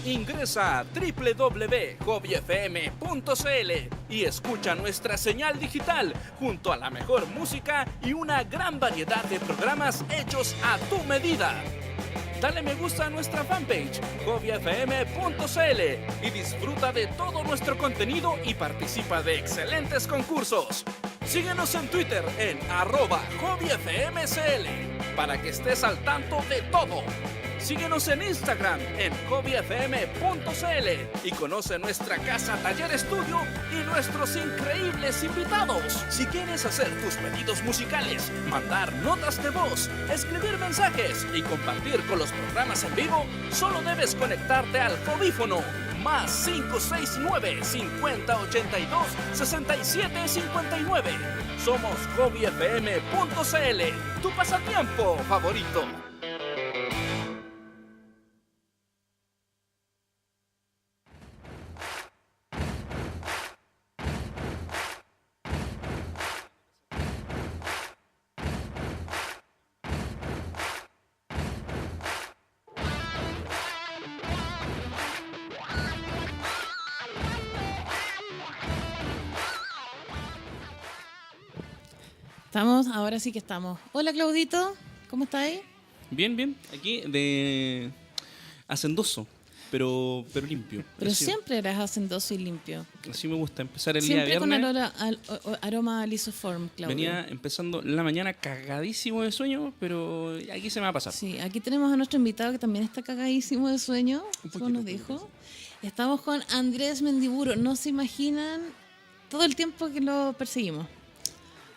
Ingresa a www.hobbyfm.cl y escucha nuestra señal digital junto a la mejor música y una gran variedad de programas hechos a tu medida. Dale me gusta a nuestra fanpage, hobbyfm.cl, y disfruta de todo nuestro contenido y participa de excelentes concursos. Síguenos en Twitter en @hobbyfmcl para que estés al tanto de todo. Síguenos en Instagram en hobbyfm.cl y conoce nuestra casa Taller Estudio y nuestros increíbles invitados. Si quieres hacer tus pedidos musicales, mandar notas de voz, escribir mensajes y compartir con los programas en vivo, solo debes conectarte al Hobbyfono más 569 5082 6759. Somos hobbyfm.cl, tu pasatiempo favorito. Estamos, ahora sí que estamos. Hola Claudito, ¿cómo estáis? Bien, bien. Aquí de hacendoso, pero limpio. Pero Así, siempre eras hacendoso y limpio. así me gusta empezar el Siempre día con viernes. aroma a lisoform, Claudio. Venía empezando la mañana cagadísimo de sueño, pero aquí se me va a pasar. Sí, aquí tenemos a nuestro invitado que también está cagadísimo de sueño, como nos dijo. Estamos con Andrés Mendiburo. No se imaginan todo el tiempo que lo perseguimos.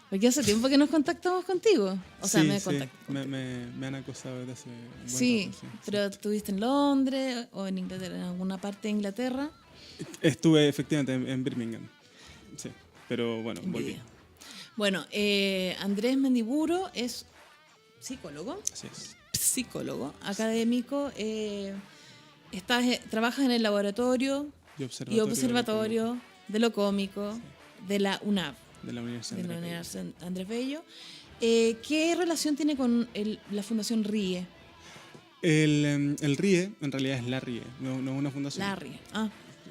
Porque hace tiempo que nos contactamos contigo. O sea, Sí, me sí, contacto. me han acosado desde hace un buen Sí, rato, pero estuviste en Londres o en Inglaterra, en alguna parte de Inglaterra. Estuve efectivamente en Birmingham. Sí, pero bueno, volví. Envidia. Bueno, Andrés Mendiburo es psicólogo, Así es. académico. Trabajas en el laboratorio Y y observatorio de lo cómico de la UNAV, de la Universidad de la Andrés Bello. Universidad Andrés Bello. ¿Qué relación tiene con la Fundación RIE? El RIE, en realidad es la RIE, no es una fundación. La RIE. Ah,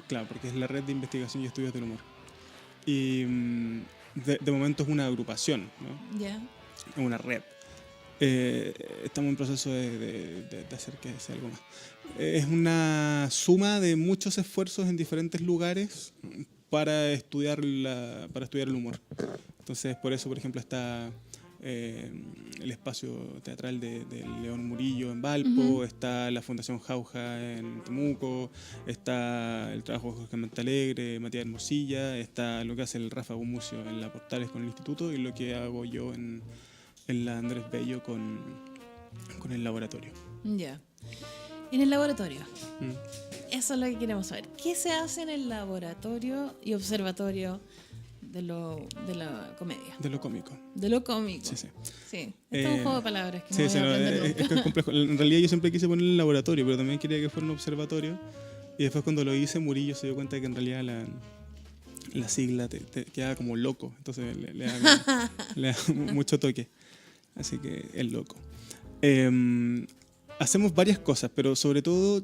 Claro, porque es la Red de Investigación y Estudios del Humor. Y de momento es una agrupación, ¿no? ya. Es una red. Estamos en proceso de hacer que sea algo más. Es una suma de muchos esfuerzos en diferentes lugares para estudiar el humor. Entonces, por eso, por ejemplo, está el espacio teatral de León Murillo en Valpo, está la Fundación Jauja en Temuco, está el trabajo de Jorge Montalegre, Matías Hermosilla, está lo que hace el Rafa Gumucio en la Portales con el Instituto y lo que hago yo en la Andrés Bello con el laboratorio. Ya. En el laboratorio. Eso es lo que queremos saber. ¿Qué se hace en el laboratorio y observatorio de la comedia? De lo cómico. De lo cómico. Sí, sí. Sí. Esto es un juego de palabras que Sí, no sí, voy a no, aprender es nunca. que es complejo. En realidad yo siempre quise poner el laboratorio, pero también quería que fuera un observatorio. Y después cuando lo hice, Murillo se dio cuenta de que en realidad la sigla te queda como loco. Entonces le da mucho toque. Así que es loco. Hacemos varias cosas, pero sobre todo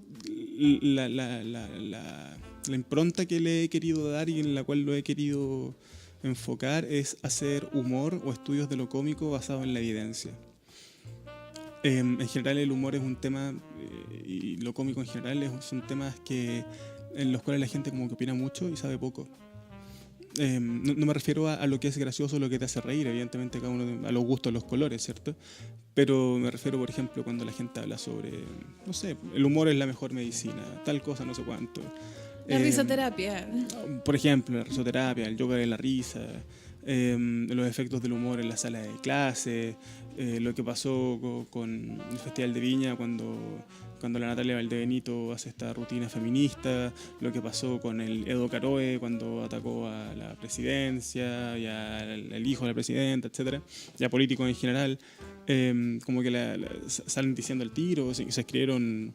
la impronta que le he querido dar y en la cual lo he querido enfocar es hacer humor o estudios de lo cómico basado en la evidencia. En general el humor es un tema, y lo cómico en general son temas en los cuales la gente como que opina mucho y sabe poco. No me refiero a lo que es gracioso o lo que te hace reír, evidentemente cada uno a los gustos, los colores, ¿cierto? Pero me refiero, por ejemplo, cuando la gente habla sobre, no sé, el humor es la mejor medicina, tal cosa, no sé cuánto. La risoterapia. Por ejemplo, la risoterapia, el yoga de la risa, los efectos del humor en la sala de clase, lo que pasó con el Festival de Viña cuando la Natalia Valdebenito hace esta rutina feminista, lo que pasó con el Edo Caroe cuando atacó a la presidencia y al hijo de la presidenta, etcétera, y a políticos en general. Como que salen diciendo el tiro, se escribieron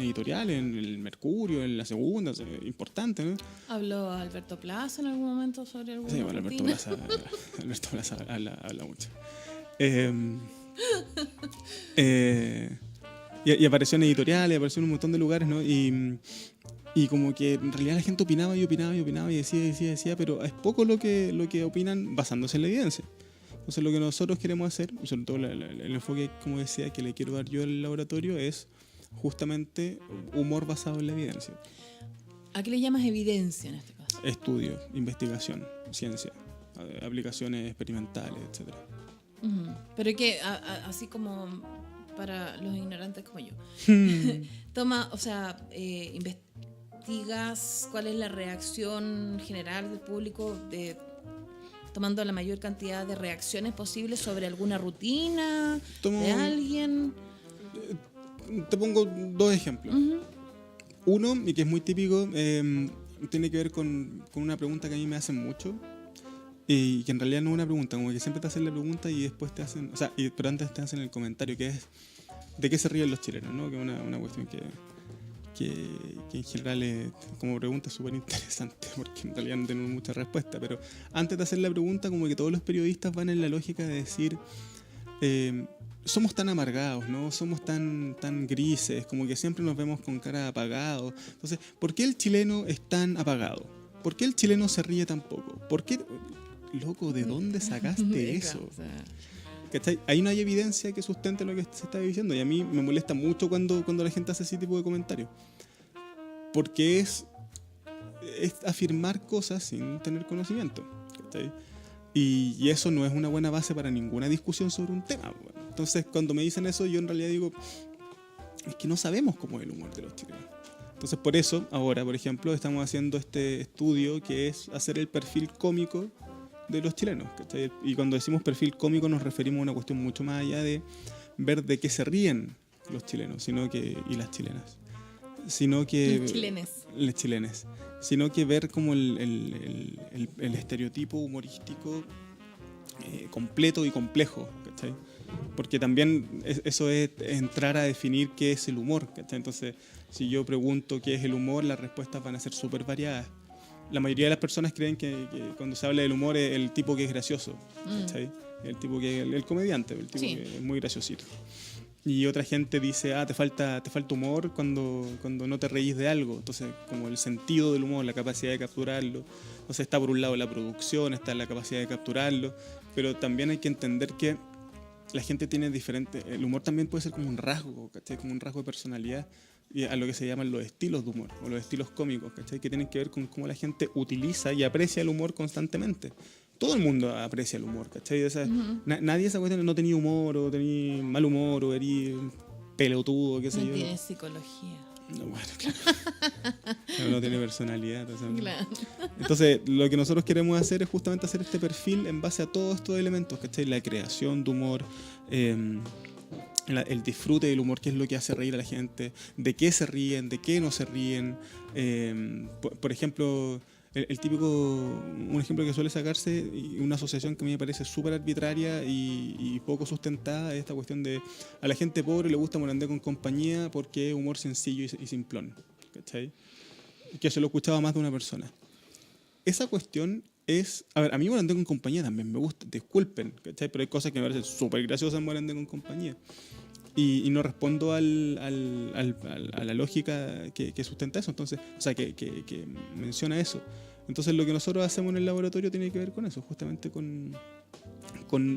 editoriales en el Mercurio, en la Segunda, importante, ¿no? ¿Habló Alberto Plaza en algún momento sobre alguna Sí, bueno, rutina? Alberto Plaza habla mucho. y apareció en editoriales, apareció en un montón de lugares, ¿no? Y como que en realidad la gente opinaba y decía, pero es poco lo que opinan basándose en la evidencia. Entonces lo que nosotros queremos hacer, sobre todo el enfoque, como decía, que le quiero dar yo al laboratorio es justamente humor basado en la evidencia. ¿A qué le llamas evidencia en este caso? Estudio, investigación, ciencia, aplicaciones experimentales, etc. Pero que así como para los ignorantes como yo, investigas cuál es la reacción general del público tomando la mayor cantidad de reacciones posibles sobre alguna rutina de alguien. Te pongo 2 ejemplos. Uno, y que es muy típico, tiene que ver con una pregunta que a mí me hacen mucho, y que en realidad no es una pregunta, como que siempre te hacen la pregunta y después te hacen, pero antes te hacen el comentario, que es ¿de qué se ríen los chilenos? ¿No? Que es una cuestión que en general como pregunta es súper interesante, porque en realidad no tenemos mucha respuesta, pero antes de hacer la pregunta, como que todos los periodistas van en la lógica de decir somos tan amargados, ¿no? Somos tan grises, como que siempre nos vemos con cara apagados. Entonces, ¿por qué el chileno es tan apagado? ¿Por qué el chileno se ríe tan poco? ¿Por qué? Loco, ¿de dónde sacaste eso? ¿Cachai? Ahí no hay evidencia que sustente lo que se está diciendo, y a mí me molesta mucho cuando la gente hace ese tipo de comentarios, porque es afirmar cosas sin tener conocimiento, ¿cachai? Y eso no es una buena base para ninguna discusión sobre un tema. Bueno. Entonces, cuando me dicen eso, yo en realidad digo, es que no sabemos cómo es el humor de los chilenos. Entonces, por eso, ahora, por ejemplo, estamos haciendo este estudio que es hacer el perfil cómico de los chilenos, ¿cachai? Y cuando decimos perfil cómico nos referimos a una cuestión mucho más allá de ver de qué se ríen los chilenos, y las chilenas, sino que los chilenes, sino que ver como el estereotipo humorístico completo y complejo, ¿cachai? Porque también eso es entrar a definir qué es el humor, ¿cachai? Entonces, si yo pregunto qué es el humor, las respuestas van a ser súper variadas. La mayoría de las personas creen que cuando se habla del humor es el tipo que es gracioso, ¿cachai? El tipo que el comediante, el tipo que es muy graciosito. Y otra gente dice, te falta humor cuando no te reís de algo. Entonces, como el sentido del humor, la capacidad de capturarlo. Entonces está por un lado la producción, está la capacidad de capturarlo, pero también hay que entender que la gente tiene diferente. El humor también puede ser como un rasgo, ¿cachai? Como un rasgo de personalidad, y a lo que se llaman los estilos de humor o los estilos cómicos, ¿cachai? Que tienen que ver con cómo la gente utiliza y aprecia el humor constantemente. Todo el mundo aprecia el humor, ¿cachai? Nadie esa cuestión de no tenía humor o tenía mal humor o eres pelotudo, qué sé yo. No tiene psicología. No, bueno, claro. No tiene personalidad. Claro. Entonces, lo que nosotros queremos hacer es justamente hacer este perfil en base a todos estos elementos, ¿cachai? La creación de humor, el disfrute del humor, qué es lo que hace reír a la gente, de qué se ríen, de qué no se ríen. Por ejemplo, un ejemplo que suele sacarse, una asociación que a mí me parece súper arbitraria y poco sustentada, es esta cuestión de a la gente pobre le gusta Morandé con compañía porque es humor sencillo y simplón, ¿cachai? Que se lo he escuchado a más de una persona. Esa cuestión es... A ver, a mí Morandé con compañía también me gusta, disculpen, ¿cachai? Pero hay cosas que me parecen súper graciosas en Morandé con compañía. Y no respondo a la lógica que sustenta eso, entonces, o sea, que menciona eso. Entonces, lo que nosotros hacemos en el laboratorio tiene que ver con eso, justamente con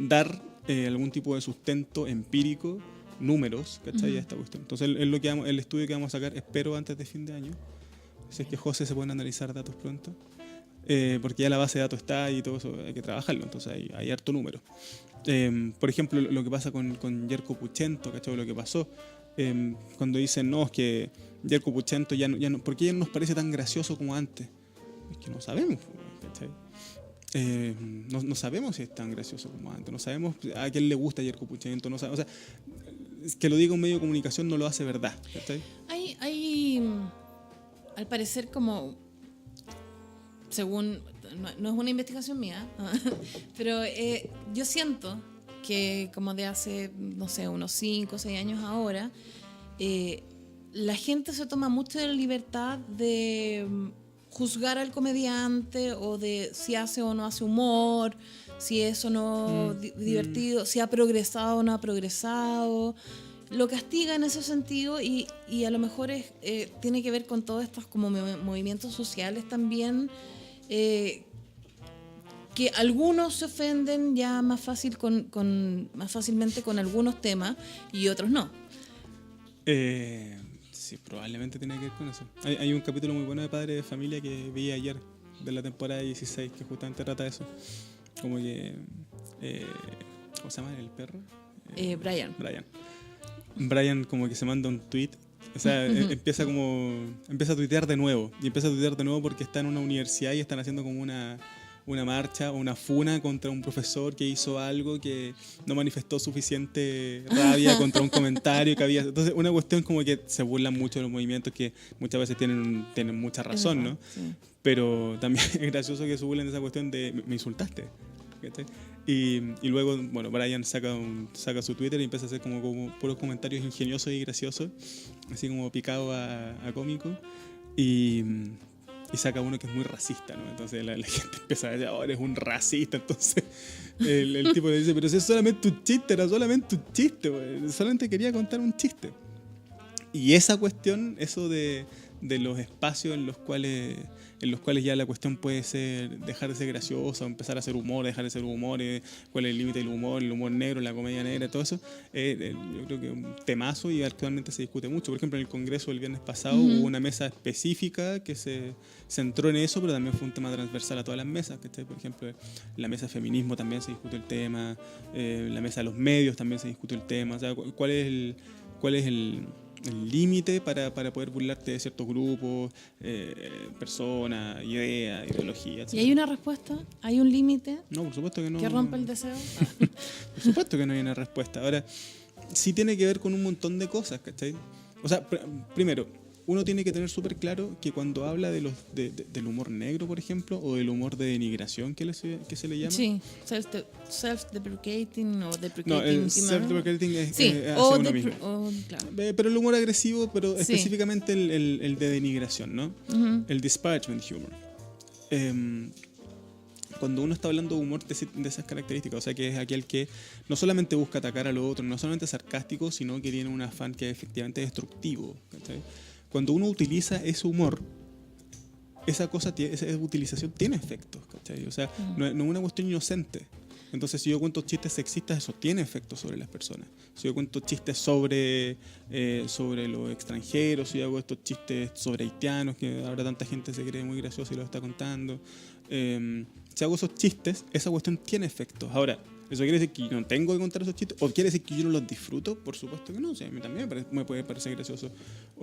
dar algún tipo de sustento empírico, números, ¿cachai? A esta cuestión. Entonces, el estudio que vamos a sacar, espero antes de fin de año, si es que José se pueden analizar datos pronto, porque ya la base de datos está y todo eso hay que trabajarlo, entonces hay harto número. Por ejemplo, lo que pasa con Jerko Puchento, ¿cachai? Lo que pasó cuando dicen, no, es que Jerko Puchento ya no, ¿por qué ya no nos parece tan gracioso como antes? Es que no sabemos, ¿cachai? No sabemos si es tan gracioso como antes, no sabemos a quién le gusta Jerko Puchento, no sabemos, o sea, que lo diga un medio de comunicación no lo hace verdad, ¿cachai? Hay al parecer, como según, no es una investigación mía, pero yo siento que como de hace, no sé, unos 5 o 6 años ahora, la gente se toma mucho de la libertad de juzgar al comediante o de si hace o no hace humor, si es o no divertido, si ha progresado o no ha progresado. lo castiga en ese sentido y a lo mejor tiene que ver con todos estos como movimientos sociales también, que algunos se ofenden ya más más fácilmente con algunos temas y otros no. Sí, probablemente tiene que ver con eso. Hay un capítulo muy bueno de Padre de Familia que vi ayer, de la temporada 16, que justamente trata de eso. Como que... ¿cómo se llama el perro? Brian como que se manda un tweet. O sea, empieza a tuitear de nuevo. Y empieza a tuitear de nuevo porque está en una universidad y están haciendo como una marcha o una funa contra un profesor que hizo algo que no manifestó suficiente rabia contra un comentario que había. Entonces, una cuestión como que se burlan mucho de los movimientos que muchas veces tienen mucha razón, ¿no? Sí. Pero también es gracioso que se burlen de esa cuestión de me insultaste. ¿Cachai? Y luego, bueno, Brian saca su Twitter y empieza a hacer como puros comentarios ingeniosos y graciosos, así como picado a cómico. Y saca uno que es muy racista, ¿no? Entonces la gente empieza a decir, oh, eres un racista. Entonces el tipo le dice, pero si es solamente un chiste, era solamente un chiste, wey. Solamente quería contar un chiste. Y esa cuestión, eso de los espacios en los cuales ya la cuestión puede ser dejar de ser graciosa, empezar a hacer humor, dejar de ser humor, cuál es el límite del humor, el humor negro, la comedia negra, todo eso, yo creo que es un temazo y actualmente se discute mucho. Por ejemplo, en el Congreso el viernes pasado hubo una mesa específica que se centró en eso, pero también fue un tema transversal a todas las mesas, ¿cachai? Por ejemplo, en la mesa de feminismo también se discute el tema, en la mesa de los medios también se discute el tema, o sea, cuál es el límite para poder burlarte de ciertos grupos, personas, ideas, ideologías, etc. ¿Y hay una respuesta? ¿Hay un límite? No, por supuesto que no. ¿Que rompe el deseo? Por supuesto que no hay una respuesta. Ahora, sí tiene que ver con un montón de cosas, ¿cachai? O sea, primero, uno tiene que tener súper claro que cuando habla del humor negro, por ejemplo, o del humor de denigración que se le llama. Sí, self-deprecating o deprecating. No, el self-deprecating es sí, hacia uno mismo. Claro. Pero el humor agresivo, pero sí, específicamente el de denigración, ¿no? El disparagement humor. Cuando uno está hablando de humor de esas características, o sea, que es aquel que no solamente busca atacar a lo otro, no solamente es sarcástico, sino que tiene un afán que efectivamente es destructivo, ¿cachai? Cuando uno utiliza ese humor, esa utilización tiene efectos, ¿cachai? O sea, no es una cuestión inocente. Entonces, si yo cuento chistes sexistas, eso tiene efectos sobre las personas. Si yo cuento chistes sobre los extranjeros, si hago estos chistes sobre haitianos, que ahora tanta gente se cree muy gracioso y lo está contando, si hago esos chistes, esa cuestión tiene efectos. Ahora, ¿eso quiere decir que yo no tengo que contar esos chistes? ¿O quiere decir que yo no los disfruto? Por supuesto que no. O sea, a mí también me puede parecer gracioso.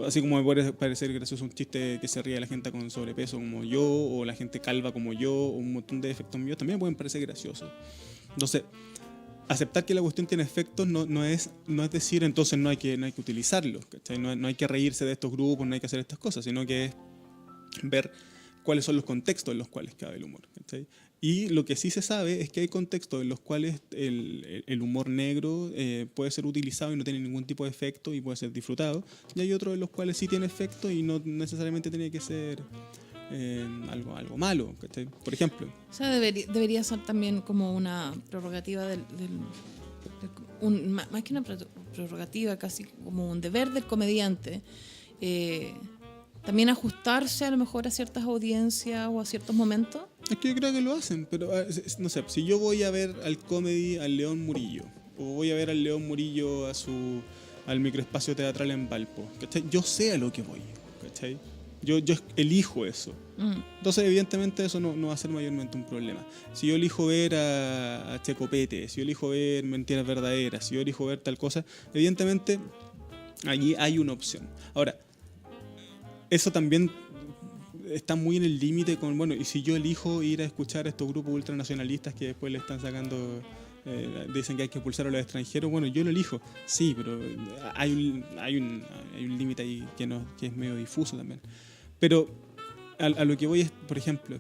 Así como me puede parecer gracioso un chiste que se ríe la gente con sobrepeso como yo, o la gente calva como yo, o un montón de efectos míos, también me pueden parecer graciosos. Entonces, aceptar que la cuestión tiene efectos no es decir entonces no hay que utilizarlos, ¿cachai? No hay que reírse de estos grupos, no hay que hacer estas cosas, sino que es ver cuáles son los contextos en los cuales cabe el humor, ¿cachai? Y lo que sí se sabe es que hay contextos en los cuales el humor negro puede ser utilizado y no tiene ningún tipo de efecto y puede ser disfrutado, y hay otros en los cuales sí tiene efecto y no necesariamente tiene que ser algo malo, ¿cachai? Por ejemplo. O sea, debería ser también como una prerrogativa más que una prerrogativa, casi como un deber del comediante, también ajustarse a lo mejor a ciertas audiencias o a ciertos momentos. Es que yo creo que lo hacen, pero no sé, si yo voy a ver al comedy al León Murillo, o voy a ver al León Murillo al microespacio teatral en Valpo, ¿cachai? Yo sé a lo que voy, ¿cachai? Yo elijo eso. Entonces, evidentemente, eso no va a ser mayormente un problema. Si yo elijo ver a Checopete, si yo elijo ver Mentiras Verdaderas, si yo elijo ver tal cosa, evidentemente, allí hay una opción. Ahora, eso también está muy en el límite con, bueno, y si yo elijo ir a escuchar a estos grupos ultranacionalistas que después le están sacando, dicen que hay que expulsar a los extranjeros, bueno, yo lo elijo, sí, pero hay un límite ahí que es medio difuso también. Pero a lo que voy es, por ejemplo,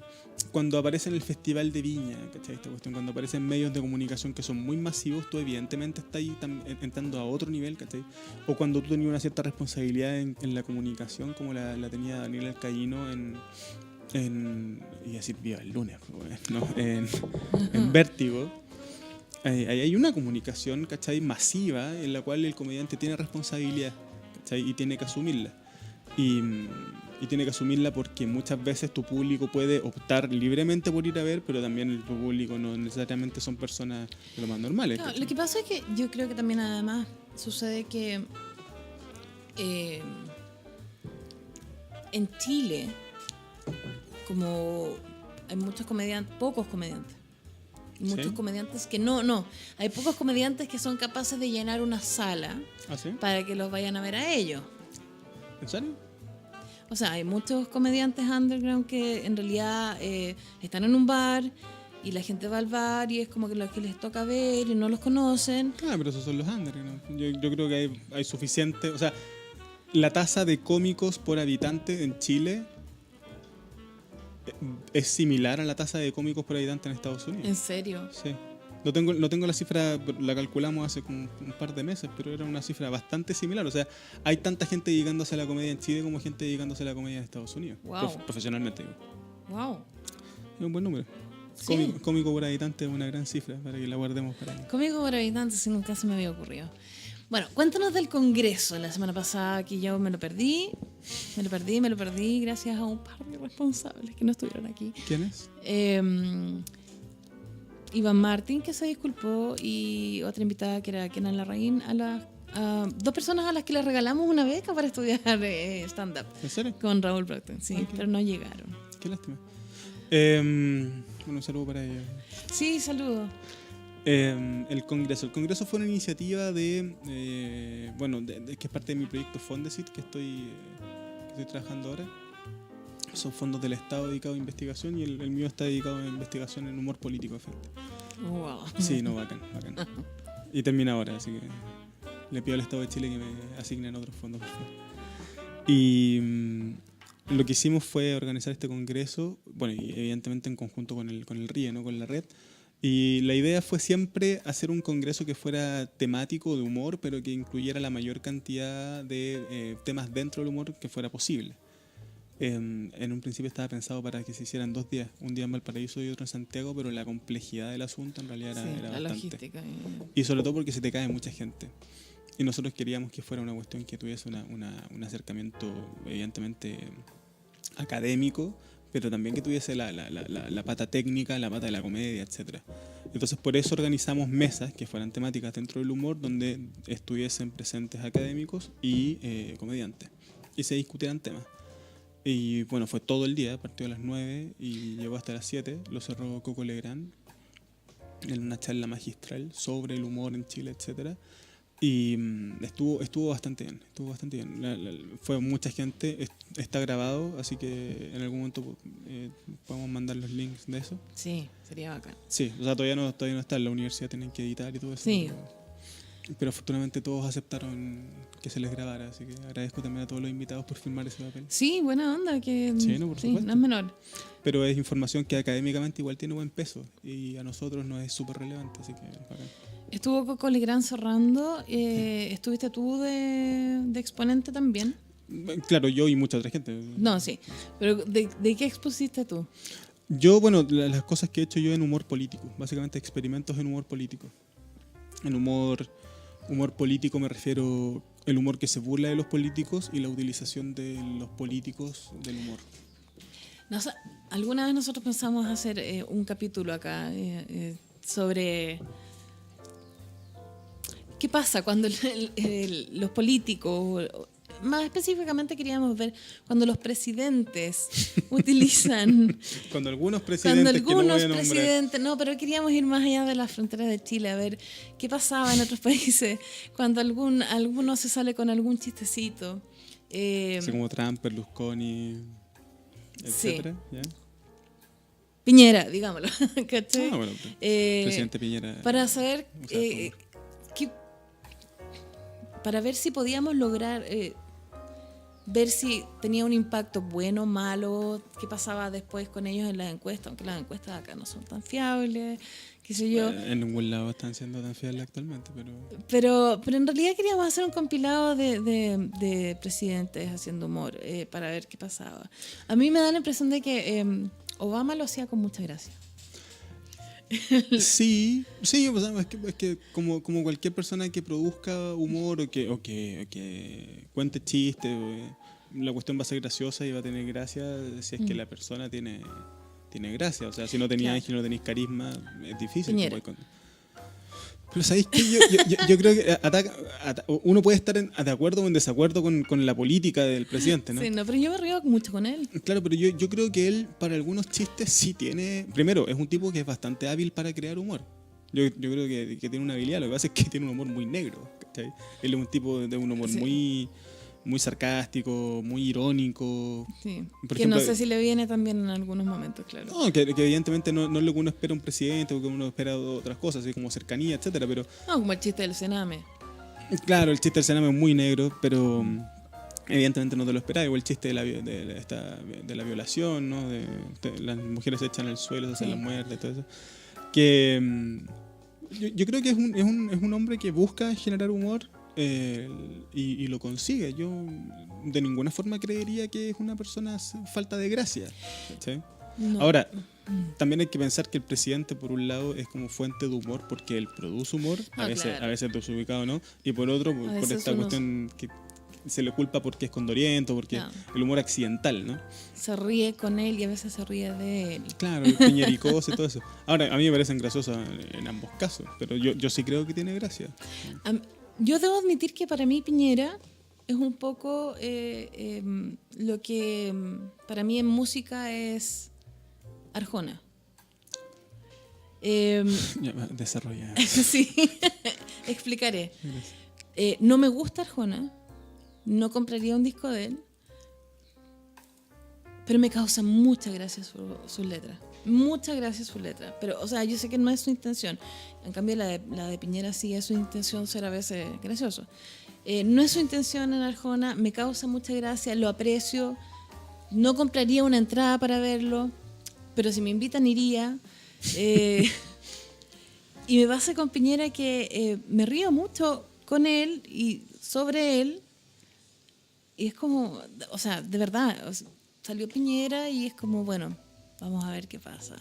cuando aparece en el Festival de Viña, ¿cachai? Esta cuestión, cuando aparecen medios de comunicación que son muy masivos, tú evidentemente estás ahí entrando a otro nivel, ¿cachai? O cuando tú tenías una cierta responsabilidad en la comunicación, como la tenía Daniel Alcaíno iba a decir Viva el Lunes, ¿no? En Vértigo. hay una comunicación, ¿cachai? Masiva en la cual el comediante tiene responsabilidad, ¿cachai? Y tiene que asumirla. Y tiene que asumirla porque muchas veces tu público puede optar libremente por ir a ver, pero también tu público no necesariamente son personas de lo más normales. No, lo que pasa es que yo creo que también además sucede que en Chile, como hay muchos comediantes, pocos comediantes, muchos ¿Sí? comediantes que no, hay pocos comediantes que son capaces de llenar una sala ¿Ah, sí? para que los vayan a ver a ellos. ¿En serio? O sea, hay muchos comediantes underground que en realidad están en un bar y la gente va al bar y es como que los que les toca ver y no los conocen. Ah, pero esos son los underground, ¿no? Yo creo que hay suficiente... O sea, la tasa de cómicos por habitante en Chile es similar a la tasa de cómicos por habitante en Estados Unidos. ¿En serio? Sí. No tengo la cifra, la calculamos hace como un par de meses, pero era una cifra bastante similar. O sea, hay tanta gente dedicándose a la comedia en Chile como gente dedicándose a la comedia en Estados Unidos. Wow. Profesionalmente, digo. Wow. Es un buen número. Sí. Cómico por habitante es una gran cifra para que la guardemos para ahí. Conmigo por habitantes si nunca se me había ocurrido. Bueno, cuéntanos del Congreso la semana pasada, que yo me lo perdí gracias a un par de responsables que no estuvieron aquí. ¿Quién es? Iván Martín, que se disculpó, y otra invitada que era Kenan Larraín, a dos personas a las que les regalamos una beca para estudiar stand-up. ¿En serio? Con Raúl Brockton, sí, Ok. pero no llegaron. Qué lástima. Bueno, un saludo para ella. Sí, saludos. El Congreso fue una iniciativa de que es parte de mi proyecto Fondesit que estoy trabajando ahora. Son fondos del Estado dedicados a investigación y el mío está dedicado a investigación en humor político, efecto. Wow. Sí, no, bacán. Y termina ahora, así que le pido al Estado de Chile que me asignen otros fondos, por favor. Y lo que hicimos fue organizar este congreso, bueno, y evidentemente en conjunto con el RIE, ¿no? Con la red. Y la idea fue siempre hacer un congreso que fuera temático de humor, pero que incluyera la mayor cantidad de temas dentro del humor que fuera posible. En un principio estaba pensado para que se hicieran 2 días, un día en Valparaíso y otro en Santiago, pero la complejidad del asunto en realidad Sí, era la bastante. logística. Y sobre todo porque se te cae mucha gente. Y nosotros queríamos que fuera una cuestión que tuviese un acercamiento evidentemente académico, pero también que tuviese la pata técnica, la pata de la comedia, etc. Entonces por eso organizamos mesas que fueran temáticas dentro del humor, donde estuviesen presentes académicos y comediantes. Y se discutieran temas. Y bueno, fue todo el día, partió a las 9 y llegó hasta las 7. Lo cerró Coco Legrand en una charla magistral sobre el humor en Chile, etcétera. Y estuvo bastante bien. Fue mucha gente, está grabado, así que en algún momento podemos mandar los links de eso. Sí, sería bacán. Sí, o sea, todavía no está, en la universidad tienen que editar y todo eso. Sí. Pero afortunadamente todos aceptaron que se les grabara, así que agradezco también a todos los invitados por firmar ese papel. Sí, buena onda, que Sí, no, por supuesto. no es menor. Pero es información que académicamente igual tiene buen peso y a nosotros nos es súper relevante, así que bacán. Estuvo Coco Legrand cerrando, estuviste tú de exponente también. Claro, yo y mucha otra gente. No, sí, pero ¿de qué expusiste tú? Yo, bueno, las cosas que he hecho yo en humor político, básicamente experimentos en humor político. En humor político me refiero el humor que se burla de los políticos y la utilización de los políticos del humor. Alguna vez nosotros pensamos hacer un capítulo acá sobre qué pasa cuando los políticos, más específicamente queríamos ver cuando los presidentes utilizan... Cuando algunos presidentes que no voy a nombrar. No, pero queríamos ir más allá de las fronteras de Chile, a ver qué pasaba en otros países cuando alguno se sale con algún chistecito. Así como Trump, Berlusconi, etcétera. ¿Ya? Piñera, digámoslo. ¿Cachai? Bueno, presidente Piñera. Para saber... o sea, para ver si podíamos lograr ver si tenía un impacto bueno, malo, qué pasaba después con ellos en las encuestas, aunque las encuestas acá no son tan fiables, qué sé yo. En ningún lado están siendo tan fiables actualmente, Pero en realidad queríamos hacer un compilado de presidentes haciendo humor para ver qué pasaba. A mí me da la impresión de que Obama lo hacía con mucha gracia. Sí, o sea, es que como cualquier persona que produzca humor o que cuente chistes, la cuestión va a ser graciosa y va a tener gracia si es que la persona tiene gracia. O sea, si no tenéis Claro. ángel, no tenéis carisma, es difícil. Piñera. Pero ¿sabéis qué? Yo creo que uno puede estar de acuerdo o en desacuerdo con la política del presidente, ¿no? Sí, no, pero yo me río mucho con él. Claro, pero yo creo que él para algunos chistes sí tiene... Primero, es un tipo que es bastante hábil para crear humor. Yo creo que tiene una habilidad, lo que pasa es que tiene un humor muy negro, ¿cachai? Él es un tipo de un humor Sí. muy sarcástico, muy irónico. Sí. Por Que ejemplo, no sé si le viene también en algunos momentos, claro. No, que evidentemente no es lo que uno espera un presidente o que uno espera otras cosas, así como cercanía, etcétera, pero No, como el chiste del Sename. claro, el chiste del Sename es muy negro, pero evidentemente no te lo esperaba. Igual el chiste de la violación, ¿no? De las mujeres se echan al suelo, se hacen Sí. la muerte, todo eso. Que yo creo que es un hombre que busca generar humor y lo consigue. Yo de ninguna forma creería que es una persona falta de gracia, ¿cachai? No. Ahora, también hay que pensar que el presidente, por un lado, es como fuente de humor porque él produce humor, Ah, claro. a veces desubicado, ¿no? Y por otro, por veces esta uno- cuestión que se le culpa porque es condoriento, porque Claro. el humor accidental, ¿no? Se ríe con él y a veces se ríe de él. Claro, el piñericos y todo eso. Ahora, a mí me parecen graciosos en ambos casos, pero yo sí creo que tiene gracia. Yo debo admitir que para mí Piñera es un poco lo que para mí en música es Arjona. Ya, desarrolla. Sí, explicaré. No me gusta Arjona, no compraría un disco de él, pero me causa mucha gracia sus letras. Muchas gracias sus letras. Pero, o sea, yo sé que no es su intención. En cambio, la de Piñera sí es su intención ser a veces gracioso. No es su intención en Arjona, me causa mucha gracia, lo aprecio. No compraría una entrada para verlo, pero si me invitan iría. Y me pasa con Piñera que me río mucho con él y sobre él. Y es como, o sea, de verdad, salió Piñera y es como, bueno, vamos a ver qué pasa.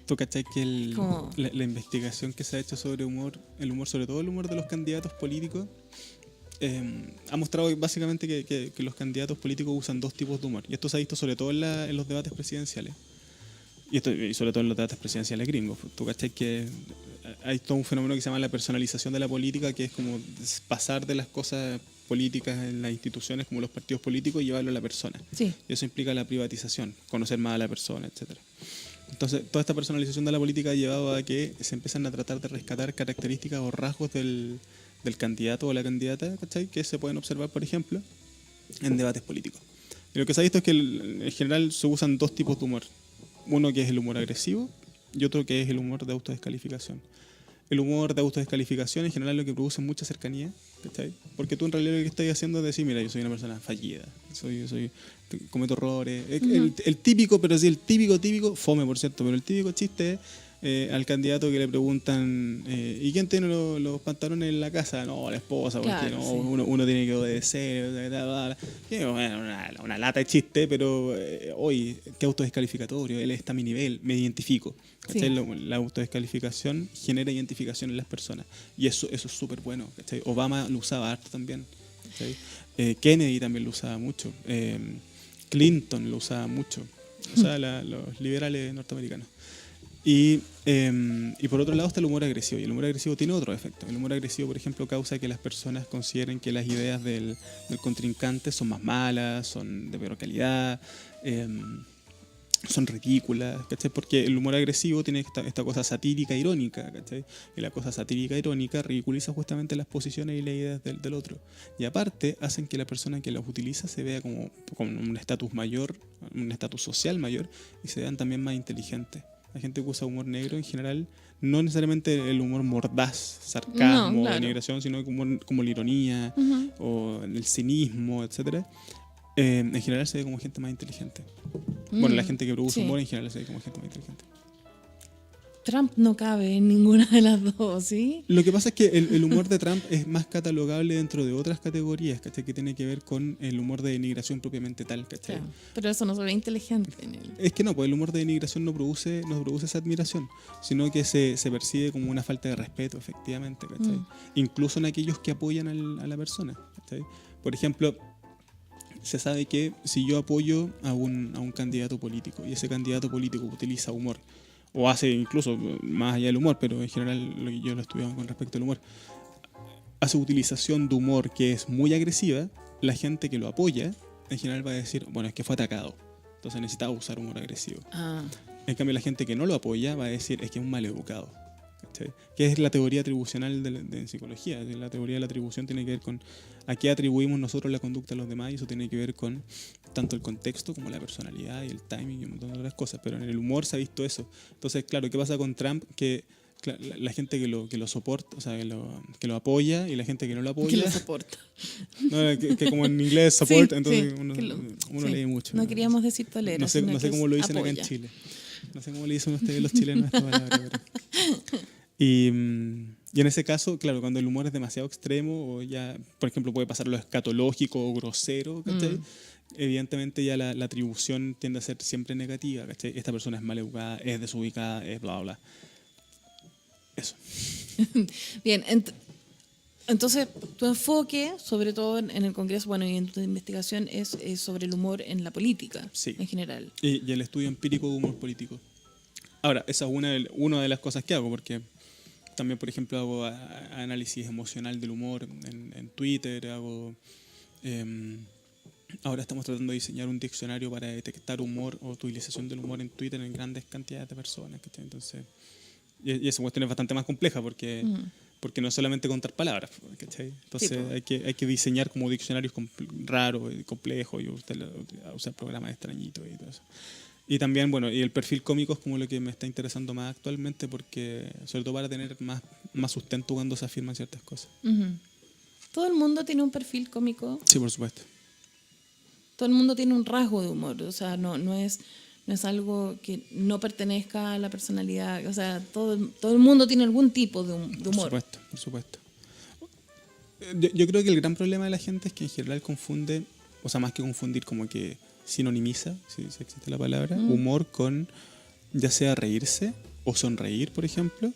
¿Tú cachai que ¿Cómo? la investigación que se ha hecho sobre humor, sobre todo el humor de los candidatos políticos, ha mostrado básicamente que los candidatos políticos usan dos tipos de humor? Y esto se ha visto sobre todo en los debates presidenciales. Y sobre todo en los debates presidenciales gringos. ¿Tú cachai que hay todo un fenómeno que se llama la personalización de la política, que es como pasar de las cosas políticas en las instituciones como los partidos políticos y llevarlo a la persona? Sí. Y eso implica la privatización, conocer más a la persona, etcétera. Entonces, toda esta personalización de la política ha llevado a que se empiezan a tratar de rescatar características o rasgos del candidato o la candidata, ¿cachai? Que se pueden observar, por ejemplo, en debates políticos. Y lo que se ha visto es que en general se usan dos tipos de humor. Uno que es el humor agresivo y otro que es el humor de autodescalificación. El humor de autodescalificación en general lo que produce mucha cercanía, ¿cachai? Porque tú en realidad lo que estás haciendo es decir, mira, yo soy una persona fallida, cometo errores. El típico, pero sí, el típico, fome por cierto, pero el típico chiste es al candidato que le preguntan ¿y quién tiene los pantalones en la casa? No, la esposa, porque Claro, no, sí. uno tiene que obedecer, una lata de chiste, pero hoy, qué autodescalificatorio, él está a mi nivel, me identifico. Sí. La autodescalificación genera identificación en las personas y eso es súper bueno, ¿cachai? Obama lo usaba harto también, ¿cachai? Kennedy también lo usaba mucho, Clinton lo usaba mucho, o sea, los liberales norteamericanos. Y por otro lado está el humor agresivo, y el humor agresivo tiene otro efecto. El humor agresivo, por ejemplo, causa que las personas consideren que las ideas del contrincante son más malas, son de peor calidad, son ridículas, ¿cachai? Porque el humor agresivo tiene esta cosa satírica e irónica, ¿cachai? Y la cosa satírica e irónica ridiculiza justamente las posiciones y las ideas del otro. Y aparte hacen que la persona que las utiliza se vea como un estatus mayor, un estatus social mayor, y se vean también más inteligentes. La gente que usa humor negro en general, no necesariamente el humor mordaz, sarcasmo, No, claro. denigración, sino como la ironía o el cinismo, etcétera. En general se ve como gente más inteligente. Bueno, la gente que produce sí. humor en general se ve como gente más inteligente. Trump no cabe en ninguna de las dos, ¿sí? Lo que pasa es que el humor de Trump es más catalogable dentro de otras categorías, ¿cachai? Que tiene que ver con el humor de denigración propiamente tal, ¿cachai? Claro, pero eso no se ve inteligente en él. Es que no, pues el humor de denigración no produce esa admiración, sino que se percibe como una falta de respeto, efectivamente, ¿cachai? Incluso en aquellos que apoyan a la persona, ¿cachai? Por ejemplo, se sabe que si yo apoyo a un candidato político y ese candidato político utiliza humor, o hace incluso más allá del humor, pero en general yo lo he estudiado con respecto al humor, hace utilización de humor que es muy agresiva, la gente que lo apoya en general va a decir, bueno, es que fue atacado, entonces necesitaba usar humor agresivo. En cambio la gente que no lo apoya va a decir, es que es un maleducado, ¿cachai? Que es la teoría atribucional de psicología. La teoría de la atribución tiene que ver con a qué atribuimos nosotros la conducta a los demás, y eso tiene que ver con tanto el contexto como la personalidad y el timing y un montón de otras cosas, pero en el humor se ha visto eso. Entonces, claro, ¿qué pasa con Trump? Que la gente que lo soporta, o sea, que lo apoya, y la gente que no lo apoya... Que lo soporta. No, que como en inglés support, Sí, entonces sí, uno sí. lee mucho. No queríamos decir tolera. No sé cómo lo dicen apoya. acá en Chile. No sé cómo le dicen ustedes los chilenos esta palabra. Pero... Y en ese caso, claro, cuando el humor es demasiado extremo, o ya, por ejemplo, puede pasar lo escatológico o grosero, ¿cachai? Evidentemente ya la atribución tiende a ser siempre negativa, ¿cachai? Esta persona es mal educada, es desubicada, es bla, bla. Eso. Bien, entonces tu enfoque, sobre todo en el Congreso, bueno, y en tu investigación, es sobre el humor en la política, sí, en general. Y el estudio empírico de humor político. Ahora, esa es una de las cosas que hago, porque también, por ejemplo, hago análisis emocional del humor en Twitter, ahora estamos tratando de diseñar un diccionario para detectar humor o utilización del humor en Twitter en grandes cantidades de personas, ¿cachai? Entonces, y esa cuestión es bastante más compleja porque no es solamente contar palabras, ¿cachai? Entonces sí, hay que diseñar como diccionarios raros y complejos, y usar programas extrañitos y todo eso. Y también, bueno, y el perfil cómico es como lo que me está interesando más actualmente, porque sobre todo para tener más sustento cuando se afirman ciertas cosas. ¿Todo el mundo tiene un perfil cómico? Sí, por supuesto. Todo el mundo tiene un rasgo de humor, o sea, no es algo que no pertenezca a la personalidad, o sea, todo el mundo tiene algún tipo de humor. Por supuesto. Yo creo que el gran problema de la gente es que en general confunde, o sea, más que confundir, como que sinonimiza, si existe la palabra, humor con ya sea reírse o sonreír, por ejemplo,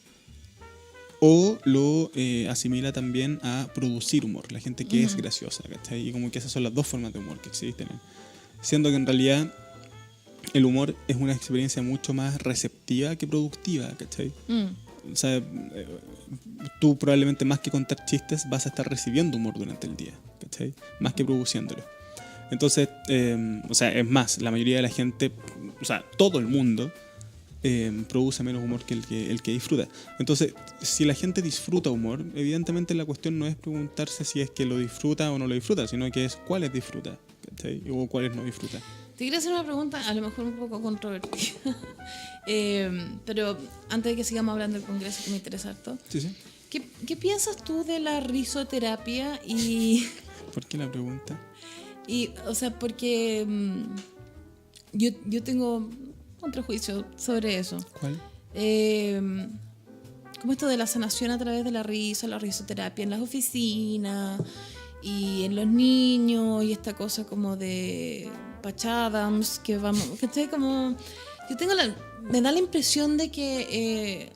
o lo asimila también a producir humor, la gente que es graciosa, ¿cachai? Y como que esas son las dos formas de humor que existen, siendo que en realidad el humor es una experiencia mucho más receptiva que productiva, ¿cachai? O sea, tú probablemente más que contar chistes vas a estar recibiendo humor durante el día, ¿cachai? Más que produciéndolo. Entonces, o sea, es más, la mayoría de la gente, o sea, todo el mundo produce menos humor que el que disfruta. Entonces, si la gente disfruta humor, evidentemente la cuestión no es preguntarse si es que lo disfruta o no lo disfruta, sino que es cuáles disfruta, ¿cachai? O cuáles no disfruta. Te quería hacer una pregunta, a lo mejor un poco controvertida, pero antes de que sigamos hablando del Congreso, que me interesa harto. Sí. ¿Qué piensas tú de la risoterapia y...? ¿Por qué la pregunta? Y, o sea, porque yo tengo un prejuicio sobre eso. ¿Cuál? Como esto de la sanación a través de la risoterapia en las oficinas y en los niños, y esta cosa como de Patch Adams, que vamos, que estoy como... me da la impresión de que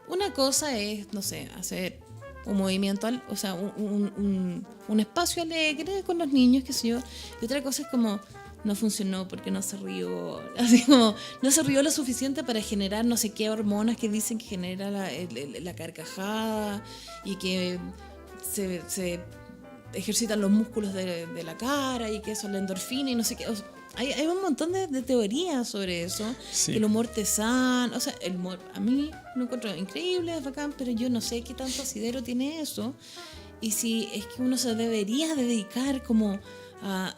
una cosa es, no sé, hacer un movimiento, o sea, un espacio alegre con los niños, qué sé yo, y otra cosa es como, no funcionó porque no se rió, así como, no se rió lo suficiente para generar no sé qué hormonas que dicen que genera la carcajada, y que se ejercitan los músculos de la cara, y que eso es la endorfina y no sé qué. O sea, hay un montón de teorías sobre eso. Sí. El humor te sana, o sea, el humor a mí lo encuentro increíble, es bacán, pero yo no sé qué tanto asidero tiene eso, y si es que uno se debería dedicar como a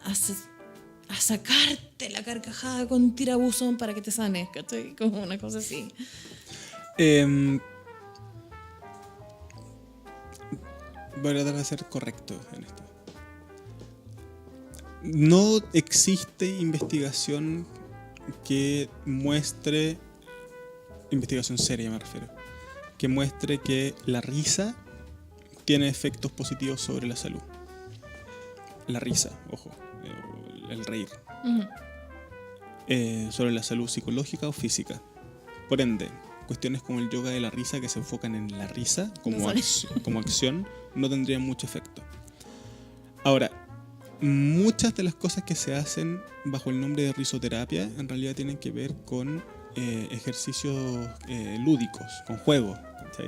sacarte la carcajada con un tirabuzón para que te sanes, ¿cachai? Como una cosa así. Voy a tratar de ser correcto en esto. No existe investigación que muestre investigación seria me refiero, que muestre que la risa tiene efectos positivos sobre la salud. La risa, ojo, el reír. Sobre la salud psicológica o física. Por ende, cuestiones como el yoga de la risa, que se enfocan en la risa como acción, no tendrían mucho efecto. Ahora, muchas de las cosas que se hacen bajo el nombre de risoterapia en realidad tienen que ver con ejercicios lúdicos, con juegos, ¿sí?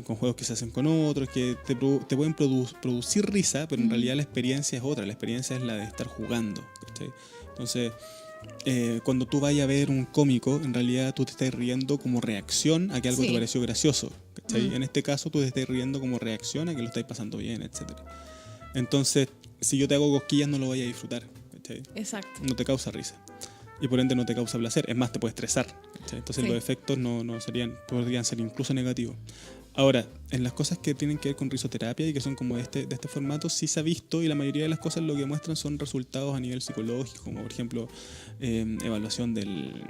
Con juegos que se hacen con otros, que te pueden producir risa, pero en realidad la experiencia es otra. La experiencia es la de estar jugando, ¿sí? Entonces, cuando tú vayas a ver un cómico, en realidad tú te estás riendo como reacción a que algo te pareció gracioso, ¿sí? En este caso tú te estás riendo como reacción a que lo estáis pasando bien, etc. Entonces, si yo te hago cosquillas no lo vayas a disfrutar, ¿sí? Exacto. No te causa risa y por ende no te causa placer, es más, te puede estresar, ¿sí? Entonces los efectos podrían ser incluso negativos. Ahora, en las cosas que tienen que ver con risoterapia y que son como de este formato, sí se ha visto, y la mayoría de las cosas lo que muestran son resultados a nivel psicológico, como por ejemplo evaluación del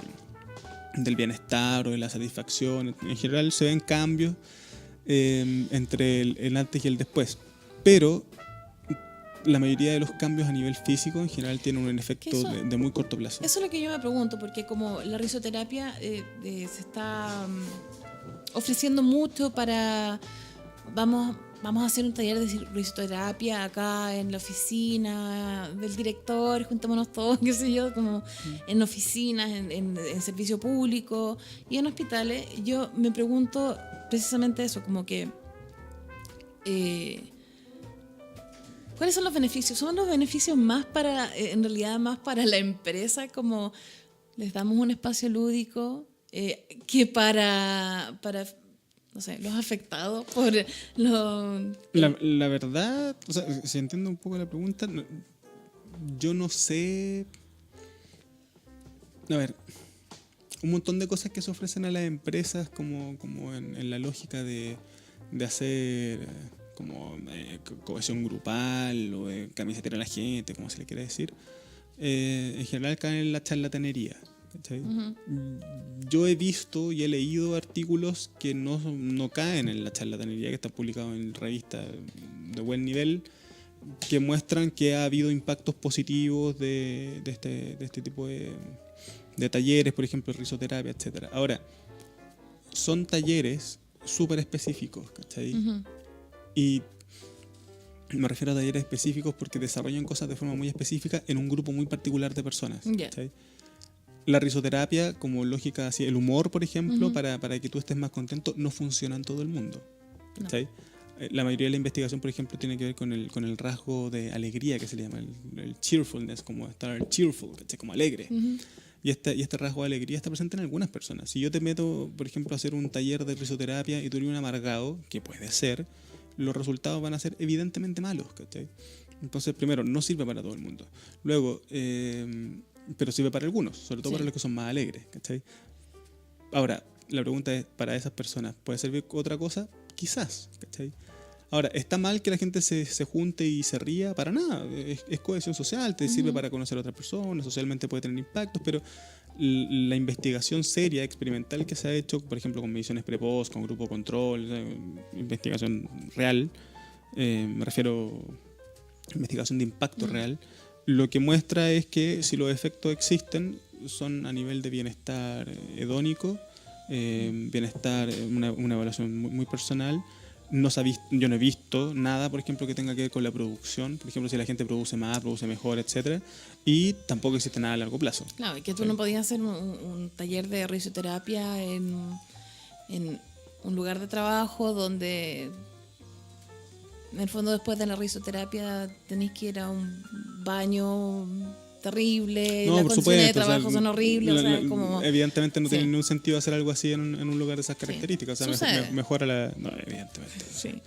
bienestar o de la satisfacción. En general se ven cambios entre el antes y el después, pero la mayoría de los cambios a nivel físico en general tienen un efecto de muy corto plazo. Eso es lo que yo me pregunto, porque como la risoterapia se está ofreciendo mucho para... Vamos a hacer un taller de risoterapia acá en la oficina del director, juntémonos todos, qué sé yo, como en oficinas, en servicio público y en hospitales. Yo me pregunto precisamente eso, como que... ¿cuáles son los beneficios? ¿Son los beneficios más en realidad más para la empresa, como les damos un espacio lúdico, que para no sé, los afectados por La verdad, o sea, si entiendo un poco la pregunta, yo no sé. A ver, un montón de cosas que se ofrecen a las empresas como en la lógica de hacer como cohesión grupal o camisetera a la gente, como se le quiere decir, en general caen en la charlatanería, ¿cachai? Yo he visto y he leído artículos que no caen en la charlatanería, que están publicados en revistas de buen nivel, que muestran que ha habido impactos positivos de este tipo de talleres, por ejemplo, risoterapia, etc. Ahora, son talleres súper específicos, ¿cachai? Y me refiero a talleres específicos porque desarrollan cosas de forma muy específica en un grupo muy particular de personas. ¿Sí? La risoterapia, como lógica así, el humor, por ejemplo, para que tú estés más contento, no funciona en todo el mundo. ¿Sí? La mayoría de la investigación, por ejemplo, tiene que ver con el rasgo de alegría, que se le llama el cheerfulness, como estar cheerful, ¿sí? Como alegre. Y este rasgo de alegría está presente en algunas personas. Si yo te meto, por ejemplo, a hacer un taller de risoterapia y tú eres un amargado, que puede ser, los resultados van a ser evidentemente malos, ¿cachai? Entonces, primero, no sirve para todo el mundo. Luego, pero sirve para algunos, sobre todo para los que son más alegres, ¿cachai? Ahora, la pregunta es, ¿para esas personas puede servir otra cosa? Quizás, ¿cachai? Ahora, ¿está mal que la gente se junte y se ría? Para nada, es cohesión social, te sirve para conocer a otras personas, socialmente puede tener impactos, pero la investigación seria, experimental que se ha hecho, por ejemplo, con mediciones pre-post, con grupo control, investigación real, me refiero a investigación de impacto real, lo que muestra es que si los efectos existen, son a nivel de bienestar hedónico, bienestar, una evaluación muy personal. Yo no he visto nada, por ejemplo, que tenga que ver con la producción, por ejemplo, si la gente produce más, produce mejor, etcétera, y tampoco existe nada a largo plazo. Claro, y que tú no podías hacer un taller de risoterapia en un lugar de trabajo donde, en el fondo, después de la risoterapia tenéis que ir a un baño terrible, no, las por condiciones supuesto, de trabajo son horribles, como... Evidentemente no tiene ningún sentido hacer algo así en un lugar de esas características, o sea, mejora la... No, evidentemente. Sí.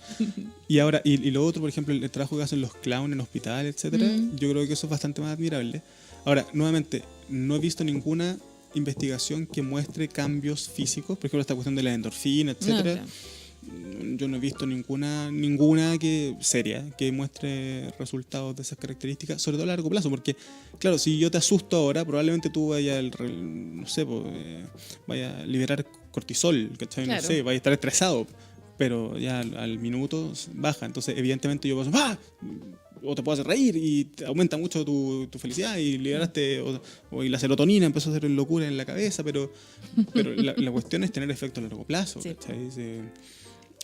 Y ahora, y lo otro, por ejemplo, el trabajo que hacen los clowns en hospitales, etcétera, yo creo que eso es bastante más admirable. Ahora, nuevamente, no he visto ninguna investigación que muestre cambios físicos, por ejemplo, esta cuestión de la endorfina, etcétera. No, claro. yo no he visto ninguna seria que muestre resultados de esas características, sobre todo a largo plazo, porque claro, si yo te asusto ahora, probablemente tú vayas no sé, vaya a liberar cortisol, ¿cachai? Claro. No sé, vaya a estar estresado, pero ya al minuto baja, entonces evidentemente yo paso ¡ah! O te puedo hacer reír y te aumenta mucho tu felicidad y liberaste, y la serotonina empezó a hacer locura en la cabeza, pero la cuestión es tener efecto a largo plazo, Sí. ¿cachai?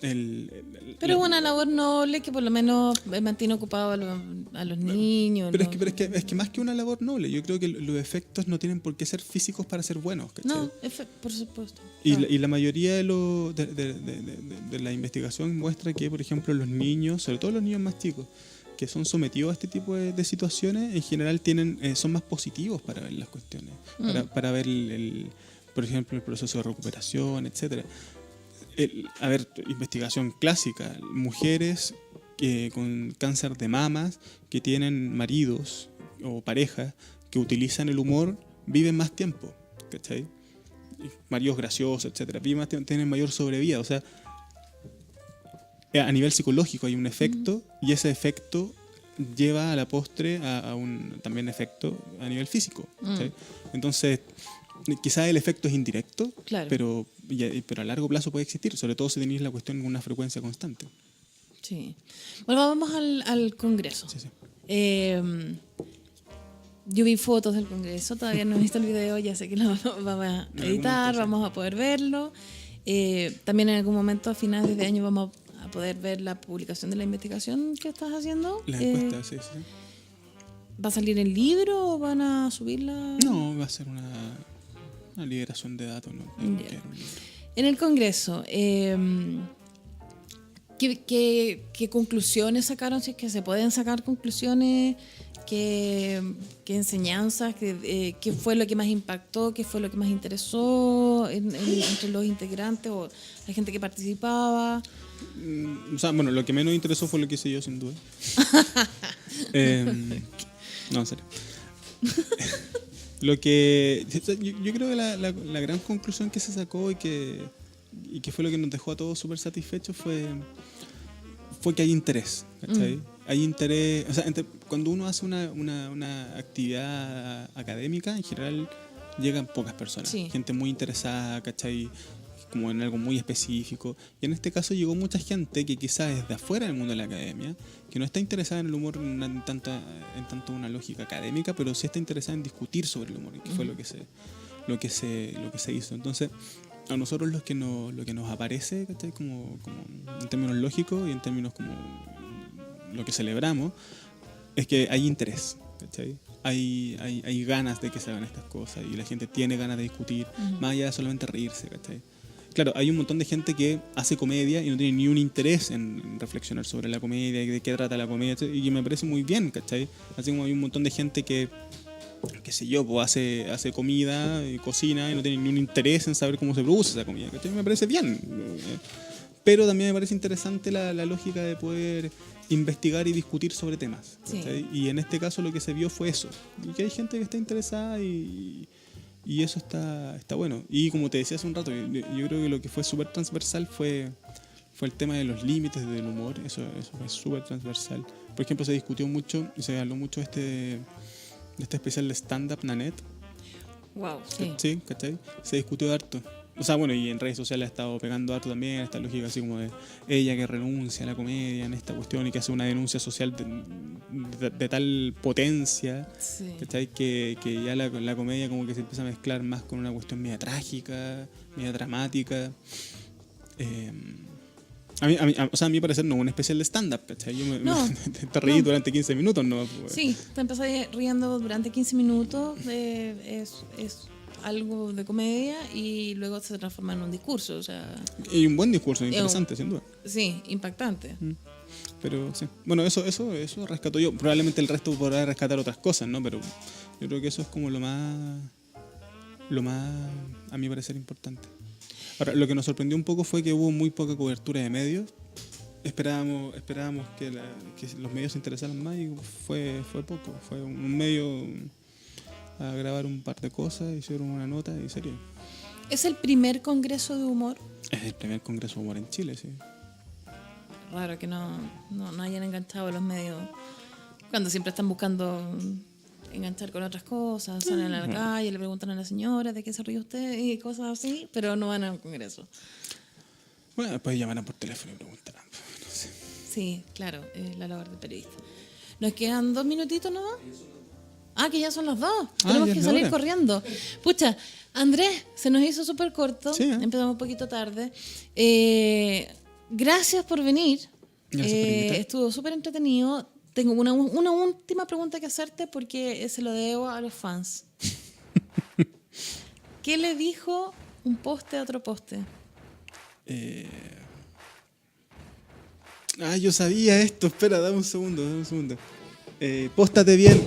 Pero es una labor noble que por lo menos mantiene ocupado a los niños. Pero, ¿no? es que más que una labor noble, yo creo que los efectos no tienen por qué ser físicos para ser buenos, ¿cachai? No, por supuesto. Y la mayoría de la investigación muestra que, por ejemplo, los niños, sobre todo los niños más chicos, que son sometidos a este tipo de situaciones, en general son más positivos para ver las cuestiones, para ver, por ejemplo, el proceso de recuperación, etcétera. A ver, investigación clásica, mujeres con cáncer de mamas que tienen maridos o parejas que utilizan el humor viven más tiempo, ¿cachai? Maridos graciosos, etcétera, viven más tiempo, tienen mayor sobrevida, o sea, a nivel psicológico hay un efecto y ese efecto lleva a la postre a un también efecto a nivel físico, ¿cachai? Entonces, quizás el efecto es indirecto, Claro. pero a largo plazo puede existir, sobre todo si tenéis la cuestión con una frecuencia constante. Sí. Bueno, vamos al Congreso. Sí, sí. Yo vi fotos del Congreso, todavía no he visto el video, ya sé que lo vamos a editar, vamos a poder verlo. También en algún momento a finales de año vamos a poder ver la publicación de la investigación que estás haciendo. Las encuestas, sí, sí. ¿Va a salir el libro o van a subirla? No, va a ser una liberación de datos, ¿no? Ya. En el Congreso, ¿qué conclusiones sacaron? Si es que se pueden sacar conclusiones, ¿qué enseñanzas? ¿Qué fue lo que más impactó? ¿Qué fue lo que más interesó entre los integrantes o la gente que participaba? O sea, bueno, lo que menos interesó fue lo que hice yo, sin duda. No, en serio. Yo creo que la gran conclusión que se sacó y que fue lo que nos dejó a todos súper satisfechos fue que hay interés, ¿cachai? Hay interés, o sea, cuando uno hace una actividad académica, en general llegan pocas personas, Sí. gente muy interesada, ¿cachai? Como en algo muy específico. Y en este caso llegó mucha gente que quizás es de afuera del mundo de la academia, que no está interesada en el humor en tanto una lógica académica, pero sí está interesada en discutir sobre el humor, que fue lo que se hizo. Entonces, a nosotros lo que nos aparece, ¿cachai? Como en términos lógicos y en términos como lo que celebramos, es que hay interés, ¿cachai? Hay ganas de que se hagan estas cosas y la gente tiene ganas de discutir, más allá de solamente reírse, ¿cachai? Claro, hay un montón de gente que hace comedia y no tiene ni un interés en reflexionar sobre la comedia y de qué trata la comedia, ¿cachai? Y me parece muy bien, ¿cachai? Así como hay un montón de gente que qué sé yo, pues hace comida y cocina y no tiene ni un interés en saber cómo se produce esa comida, ¿cachai? Me parece bien. Pero también me parece interesante la lógica de poder investigar y discutir sobre temas, ¿cachai? Sí. Y en este caso lo que se vio fue eso. Y que hay gente que está interesada y eso está bueno. Y como te decía hace un rato, yo creo que lo que fue súper transversal fue el tema de los límites del humor. Eso fue súper transversal. Por ejemplo, se discutió mucho y se habló mucho de este especial de stand-up Nanette. Wow, sí. Sí, ¿cachai? Se discutió harto. O sea, bueno, y en redes sociales ha estado pegando harto también esta lógica así como de ella que renuncia a la comedia en esta cuestión y que hace una denuncia social de tal potencia, Sí. ¿cachai? Que ya la comedia como que se empieza a mezclar más con una cuestión media trágica, media dramática. A mi parecer no es un especial de stand-up, ¿cachai? Yo te reí durante 15 minutos, ¿no? Sí, te empecé riendo durante 15 minutos, es algo de comedia y luego se transforma en un discurso, o sea... Y un buen discurso, interesante, sin duda. Sí, impactante. Pero sí, bueno, eso rescato yo. Probablemente el resto podrá rescatar otras cosas, ¿no? Pero yo creo que eso es como lo más a mi parecer importante. Ahora, lo que nos sorprendió un poco fue que hubo muy poca cobertura de medios. Esperábamos que los medios se interesaran más y fue poco. Fue un medio a grabar un par de cosas, hicieron una nota y serio. ¿Es el primer congreso de humor? Es el primer congreso de humor en Chile, sí. raro que no hayan enganchado a los medios cuando siempre están buscando enganchar con otras cosas, salen a la calle, le preguntan a la señora de qué se ríe usted y cosas así, pero no van a un congreso. Bueno, después llamarán por teléfono y preguntarán. No sé. Sí, claro, la labor de periodista. Nos quedan 2 minutitos nomás. Ah, que ya son las 2. Tenemos ya que es salir hora. corriendo. Pucha, Andrés, se nos hizo súper corto. Sí, ¿eh? Empezamos un poquito tarde. Gracias por venir. Gracias por invitar. Estuvo súper entretenido. Tengo una última pregunta que hacerte porque se lo debo a los fans. ¿Qué le dijo un poste a otro poste? Yo sabía esto. Espera, dame un segundo. Póstate bien.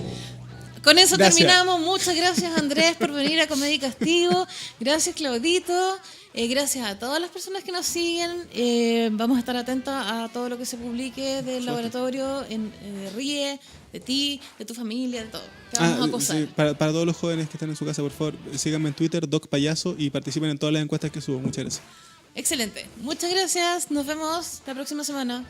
Con eso Gracias. terminamos. Muchas gracias, Andrés, por venir a Comedia y Castigo. Gracias, Claudito. Gracias a todas las personas que nos siguen. Vamos a estar atentos a todo lo que se publique del laboratorio, de Ríe, de ti, de tu familia, de todo. Te vamos a acosar. Sí, para todos los jóvenes que están en su casa, por favor, síganme en Twitter, Doc Payaso, y participen en todas las encuestas que subo. Muchas gracias. Excelente. Muchas gracias. Nos vemos la próxima semana.